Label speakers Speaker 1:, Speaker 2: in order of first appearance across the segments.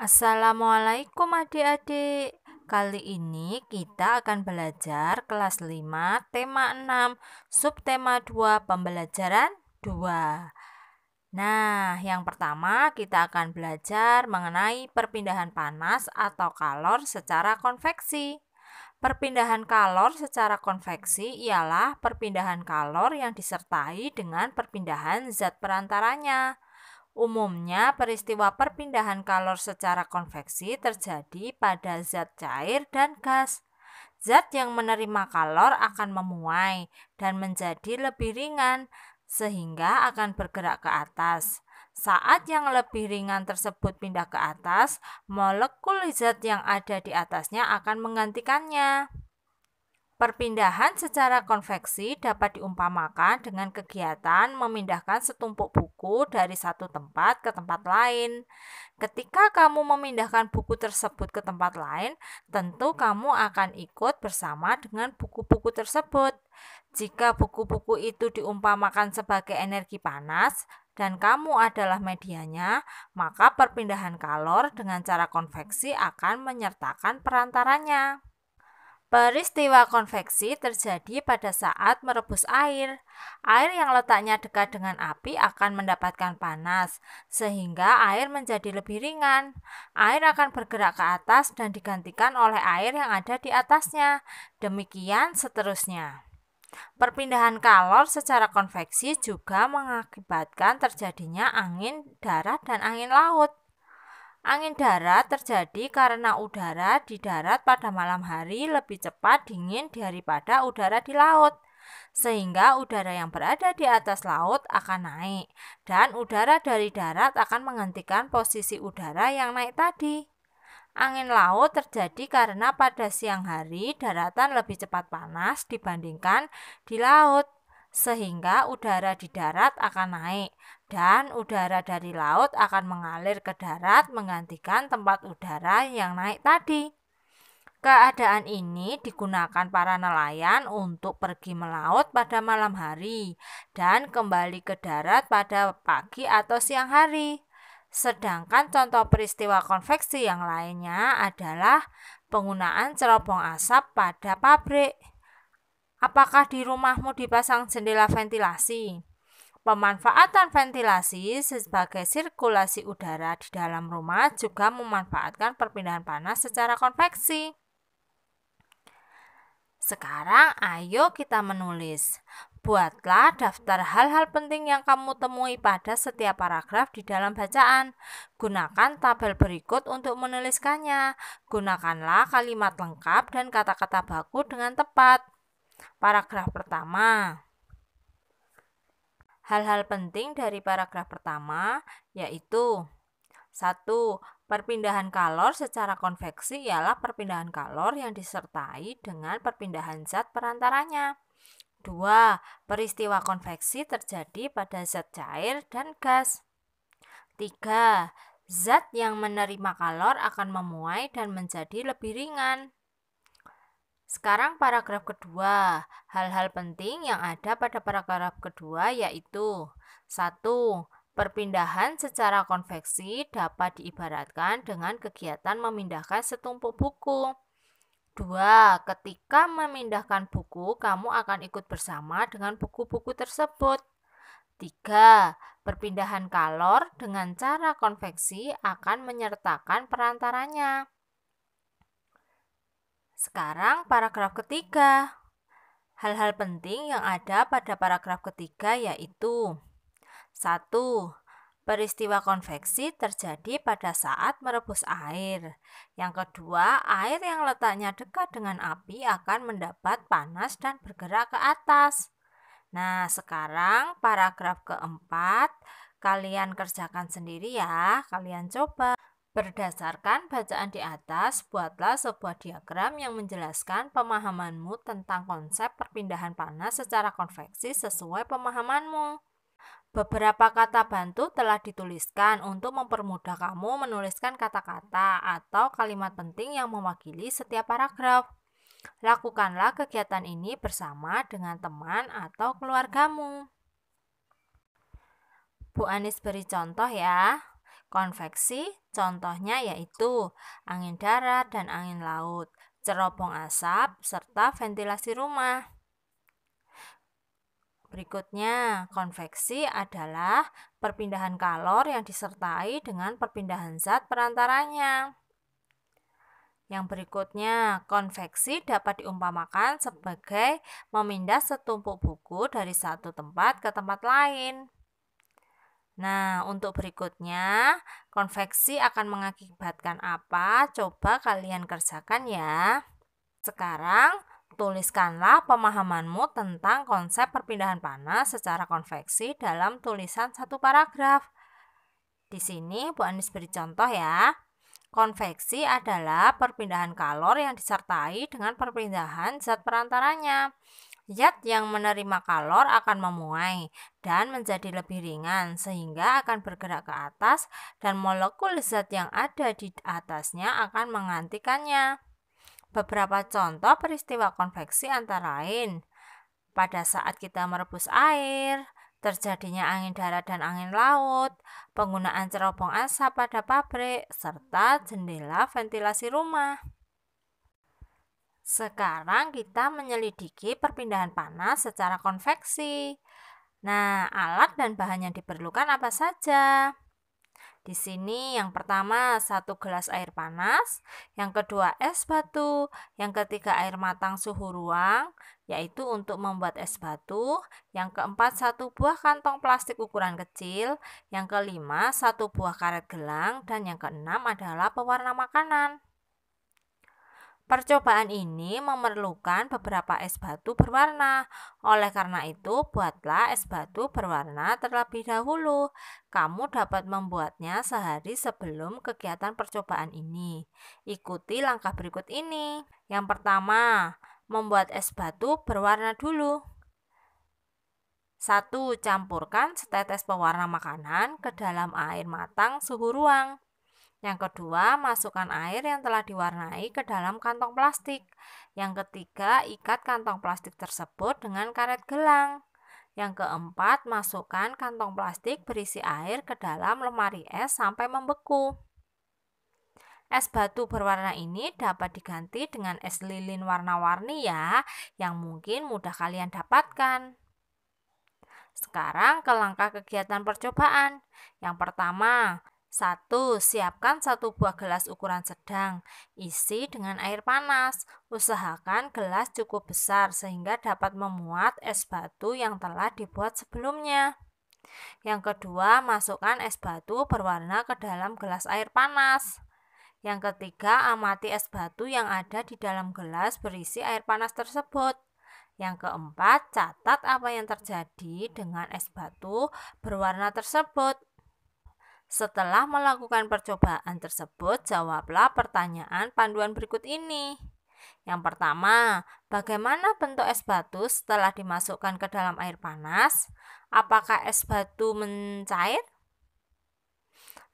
Speaker 1: Assalamualaikum adik-adik. Kali ini kita akan belajar kelas 5, tema 6, subtema 2, pembelajaran 2. Nah, yang pertama kita akan belajar mengenai perpindahan panas atau kalor secara konveksi. Perpindahan kalor secara konveksi ialah perpindahan kalor yang disertai dengan perpindahan zat perantaranya. Umumnya, peristiwa perpindahan kalor secara konveksi terjadi pada zat cair dan gas. Zat yang menerima kalor akan memuai dan menjadi lebih ringan, sehingga akan bergerak ke atas. Saat yang lebih ringan tersebut pindah ke atas, molekul zat yang ada di atasnya akan menggantikannya. Perpindahan secara konveksi dapat diumpamakan dengan kegiatan memindahkan setumpuk buku dari satu tempat ke tempat lain. Ketika kamu memindahkan buku tersebut ke tempat lain, tentu kamu akan ikut bersama dengan buku-buku tersebut. Jika buku-buku itu diumpamakan sebagai energi panas dan kamu adalah medianya, maka perpindahan kalor dengan cara konveksi akan menyertakan perantaranya. Peristiwa konveksi terjadi pada saat merebus air. Air yang letaknya dekat dengan api akan mendapatkan panas, sehingga air menjadi lebih ringan. Air akan bergerak ke atas dan digantikan oleh air yang ada di atasnya. Demikian seterusnya. Perpindahan kalor secara konveksi juga mengakibatkan terjadinya angin darat dan angin laut. Angin darat terjadi karena udara di darat pada malam hari lebih cepat dingin daripada udara di laut, sehingga udara yang berada di atas laut akan naik, dan udara dari darat akan menggantikan posisi udara yang naik tadi. Angin laut terjadi karena pada siang hari daratan lebih cepat panas dibandingkan di laut, sehingga udara di darat akan naik dan udara dari laut akan mengalir ke darat menggantikan tempat udara yang naik tadi. Keadaan ini digunakan para nelayan untuk pergi melaut pada malam hari dan kembali ke darat pada pagi atau siang hari. Sedangkan contoh peristiwa konveksi yang lainnya adalah penggunaan cerobong asap pada pabrik. Apakah di rumahmu dipasang jendela ventilasi? Pemanfaatan ventilasi sebagai sirkulasi udara di dalam rumah juga memanfaatkan perpindahan panas secara konveksi. Sekarang ayo kita menulis. Buatlah daftar hal-hal penting yang kamu temui pada setiap paragraf di dalam bacaan. Gunakan tabel berikut untuk menuliskannya. Gunakanlah kalimat lengkap dan kata-kata baku dengan tepat. Paragraf pertama. Hal-hal penting dari paragraf pertama yaitu 1. Perpindahan kalor secara konveksi ialah perpindahan kalor yang disertai dengan perpindahan zat perantaranya. 2. Peristiwa konveksi terjadi pada zat cair dan gas. 3. Zat yang menerima kalor akan memuai dan menjadi lebih ringan. Sekarang paragraf kedua. Hal-hal penting yang ada pada paragraf kedua yaitu 1. Perpindahan secara konveksi dapat diibaratkan dengan kegiatan memindahkan setumpuk buku. 2. Ketika memindahkan buku, kamu akan ikut bersama dengan buku-buku tersebut. 3. Perpindahan kalor dengan cara konveksi akan menyertakan perantaranya. Sekarang paragraf ketiga. Hal-hal penting yang ada pada paragraf ketiga yaitu 1. Peristiwa konveksi terjadi pada saat merebus air. Yang kedua, air yang letaknya dekat dengan api akan mendapat panas dan bergerak ke atas. Nah, sekarang paragraf keempat, kalian kerjakan sendiri ya, kalian coba. Berdasarkan bacaan di atas, buatlah sebuah diagram yang menjelaskan pemahamanmu tentang konsep perpindahan panas secara konveksi sesuai pemahamanmu. Beberapa kata bantu telah dituliskan untuk mempermudah kamu menuliskan kata-kata atau kalimat penting yang mewakili setiap paragraf. Lakukanlah kegiatan ini bersama dengan teman atau keluargamu. Bu Anis beri contoh ya. Konveksi contohnya yaitu angin darat dan angin laut, cerobong asap, serta ventilasi rumah. Berikutnya, konveksi adalah perpindahan kalor yang disertai dengan perpindahan zat perantaranya. Yang berikutnya, konveksi dapat diumpamakan sebagai memindah setumpuk buku dari satu tempat ke tempat lain. Nah, untuk berikutnya, konveksi akan mengakibatkan apa? Coba kalian kerjakan ya. Sekarang, tuliskanlah pemahamanmu tentang konsep perpindahan panas secara konveksi dalam tulisan satu paragraf. Di sini Bu Anis beri contoh ya. Konveksi adalah perpindahan kalor yang disertai dengan perpindahan zat perantaranya. Zat yang menerima kalor akan memuai dan menjadi lebih ringan sehingga akan bergerak ke atas dan molekul zat yang ada di atasnya akan menggantikannya. Beberapa contoh peristiwa konveksi antara lain pada saat kita merebus air, terjadinya angin darat dan angin laut, penggunaan cerobong asap pada pabrik, serta jendela ventilasi rumah. Sekarang kita menyelidiki perpindahan panas secara konveksi. Nah, alat dan bahan yang diperlukan apa saja? Di sini yang pertama 1 gelas air panas, yang kedua es batu, yang ketiga air matang suhu ruang, yaitu untuk membuat es batu, yang keempat 1 buah kantong plastik ukuran kecil, yang kelima 1 buah karet gelang, dan yang keenam adalah pewarna makanan. Percobaan ini memerlukan beberapa es batu berwarna. Oleh karena itu, buatlah es batu berwarna terlebih dahulu. Kamu dapat membuatnya sehari sebelum kegiatan percobaan ini. Ikuti langkah berikut ini. Yang pertama, membuat es batu berwarna dulu. 1. Campurkan setetes pewarna makanan ke dalam air matang suhu ruang. Yang kedua, masukkan air yang telah diwarnai ke dalam kantong plastik. Yang ketiga, ikat kantong plastik tersebut dengan karet gelang. Yang keempat, masukkan kantong plastik berisi air ke dalam lemari es sampai membeku. Es batu berwarna ini dapat diganti dengan es lilin warna-warni ya, yang mungkin mudah kalian dapatkan. Sekarang ke langkah kegiatan percobaan. Yang pertama, 1. Siapkan 1 buah gelas ukuran sedang, isi dengan air panas. Usahakan gelas cukup besar sehingga dapat memuat es batu yang telah dibuat sebelumnya. Yang kedua, masukkan es batu berwarna ke dalam gelas air panas. Yang ketiga, amati es batu yang ada di dalam gelas berisi air panas tersebut. Yang keempat, catat apa yang terjadi dengan es batu berwarna tersebut. Setelah melakukan percobaan tersebut, jawablah pertanyaan panduan berikut ini. Yang pertama, bagaimana bentuk es batu setelah dimasukkan ke dalam air panas? Apakah es batu mencair?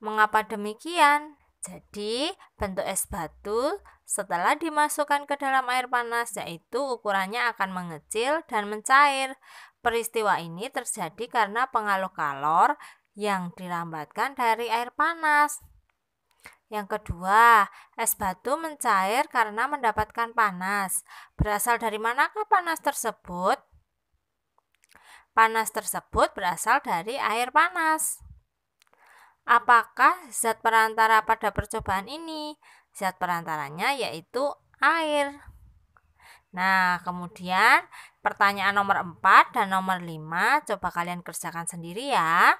Speaker 1: Mengapa demikian? Jadi, bentuk es batu setelah dimasukkan ke dalam air panas yaitu ukurannya akan mengecil dan mencair. Peristiwa ini terjadi karena pengaruh kalor yang dilambatkan dari air panas. Yang kedua, es batu mencair karena mendapatkan panas. Berasal dari manakah panas tersebut? Panas tersebut berasal dari air panas. Apakah zat perantara pada percobaan ini? Zat perantaranya yaitu air. Nah, kemudian pertanyaan nomor 4 dan nomor 5 coba kalian kerjakan sendiri ya.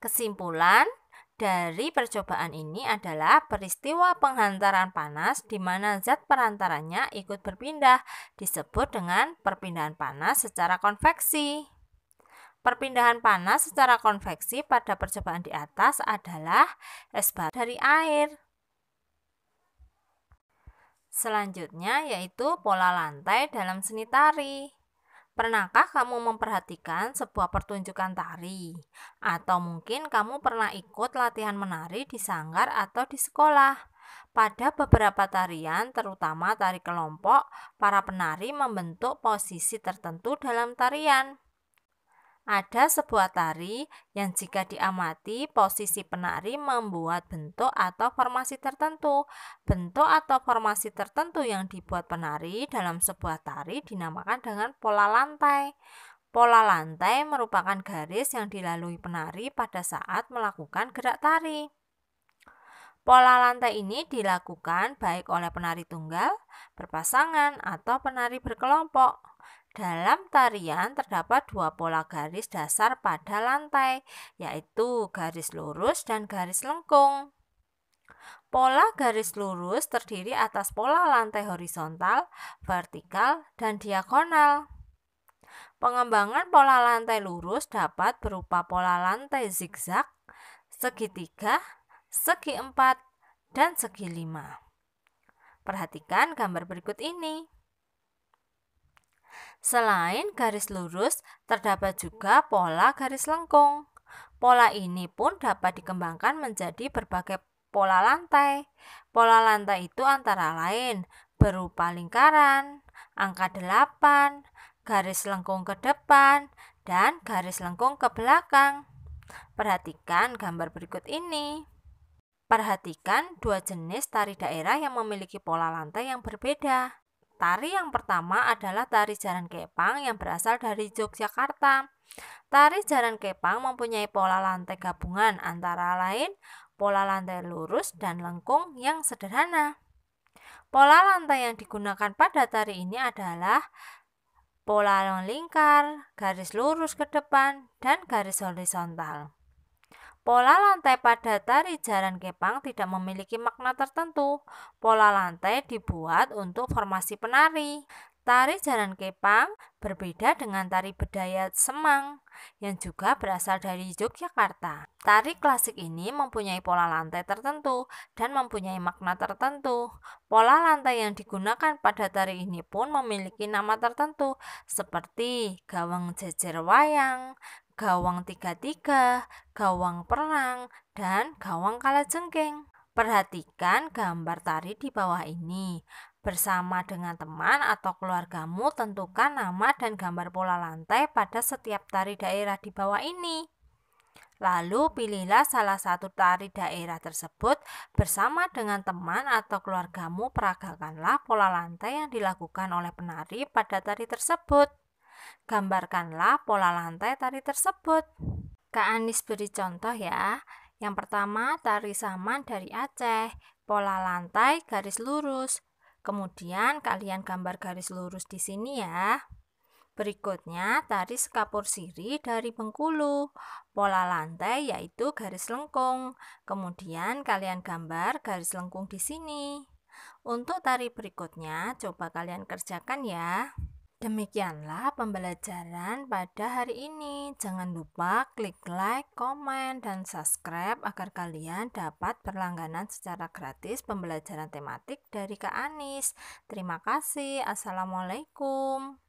Speaker 1: Kesimpulan dari percobaan ini adalah peristiwa penghantaran panas di mana zat perantaranya ikut berpindah disebut dengan perpindahan panas secara konveksi. Perpindahan panas secara konveksi pada percobaan di atas adalah es batu dari air. Selanjutnya yaitu pola lantai dalam seni tari. Pernahkah kamu memperhatikan sebuah pertunjukan tari? Atau mungkin kamu pernah ikut latihan menari di sanggar atau di sekolah? Pada beberapa tarian, terutama tari kelompok, para penari membentuk posisi tertentu dalam tarian. Ada sebuah tari yang jika diamati posisi penari membuat bentuk atau formasi tertentu. Bentuk atau formasi tertentu yang dibuat penari dalam sebuah tari dinamakan dengan pola lantai. Pola lantai merupakan garis yang dilalui penari pada saat melakukan gerak tari. Pola lantai ini dilakukan baik oleh penari tunggal, berpasangan, atau penari berkelompok. Dalam tarian terdapat dua pola garis dasar pada lantai, yaitu garis lurus dan garis lengkung. Pola garis lurus terdiri atas pola lantai horizontal, vertikal, dan diagonal. Pengembangan pola lantai lurus dapat berupa pola lantai zigzag, segitiga, segi empat, dan segi lima. Perhatikan gambar berikut ini. Selain garis lurus, terdapat juga pola garis lengkung. Pola ini pun dapat dikembangkan menjadi berbagai pola lantai. Pola lantai itu antara lain berupa lingkaran, angka 8, garis lengkung ke depan, dan garis lengkung ke belakang. Perhatikan gambar berikut ini. Perhatikan dua jenis tari daerah yang memiliki pola lantai yang berbeda. Tari yang pertama adalah tari jaran kepang yang berasal dari Yogyakarta. Tari jaran kepang mempunyai pola lantai gabungan antara lain pola lantai lurus dan lengkung yang sederhana. Pola lantai yang digunakan pada tari ini adalah pola lingkar, garis lurus ke depan, dan garis horizontal. Pola lantai pada tari jaran kepang tidak memiliki makna tertentu. Pola lantai dibuat untuk formasi penari. Tari jaran kepang berbeda dengan tari Bedaya Semang yang juga berasal dari Yogyakarta. Tari klasik ini mempunyai pola lantai tertentu dan mempunyai makna tertentu. Pola lantai yang digunakan pada tari ini pun memiliki nama tertentu seperti gawang jejer wayang, gawang 3-3, gawang perang, dan gawang kalajengking. Perhatikan gambar tari di bawah ini. Bersama dengan teman atau keluargamu, tentukan nama dan gambar pola lantai pada setiap tari daerah di bawah ini. Lalu pilihlah salah satu tari daerah tersebut bersama dengan teman atau keluargamu, peragakanlah pola lantai yang dilakukan oleh penari pada tari tersebut. Gambarkanlah pola lantai tari tersebut. Kak Anis beri contoh ya. Yang pertama, tari saman dari Aceh, pola lantai garis lurus. Kemudian kalian gambar garis lurus di sini ya. Berikutnya, tari sekapur siri dari Bengkulu, pola lantai yaitu garis lengkung. Kemudian kalian gambar garis lengkung di sini. Untuk tari berikutnya, coba kalian kerjakan ya. Demikianlah pembelajaran pada hari ini. Jangan lupa klik like, komen, dan subscribe agar kalian dapat berlangganan secara gratis pembelajaran tematik dari Kak Anis. Terima kasih. Assalamualaikum.